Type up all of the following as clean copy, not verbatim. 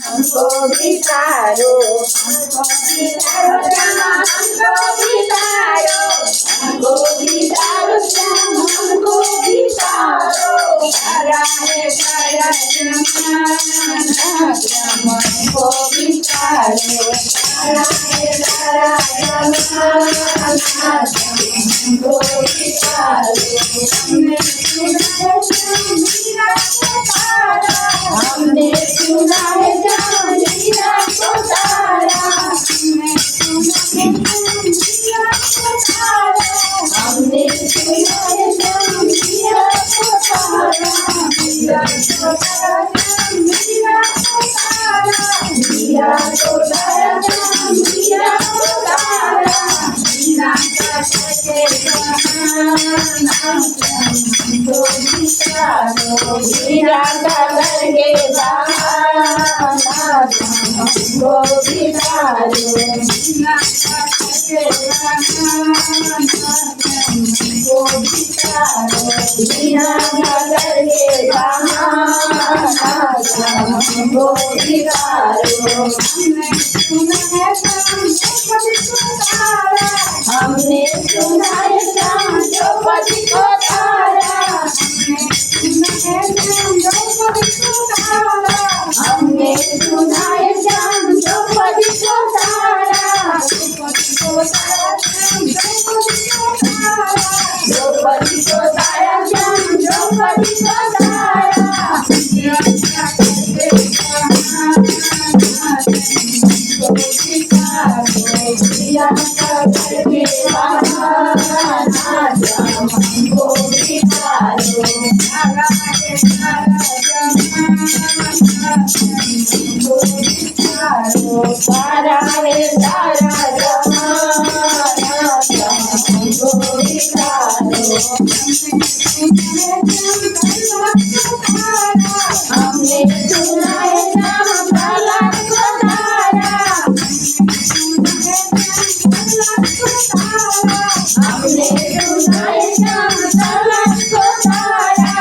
हमको बितारो हमको बितारो हमको बितारो हमको बितारो सारा है सारा जमाना हमको बितारो सारा है सारा जमाना हमको बितारो हमने सुना है जानिया को तारा हमने सुना है जानिया को तारा हमने सुना है जानिया को तारा मीरा को तारा मीरा को तारा मीरा को तारा मीरा को तारा मीरा का सके हमको बितारो मीरा का करके हमको बितारो मीरा का करके हमको बितारो मीरा का करके हमको बितारो हमने सुना है शाम द्रौपदी को तारा हमने सुना है शाम द्रौपदी को तारा द्रौपदी को तारा शाम द्रौपदी को तारा सारा रे सारा हमने सुना है नाम प्रहलाद को तारा हमने सुना है नाम प्रहलाद को तारा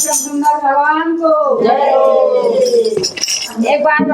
भगवान को एक बार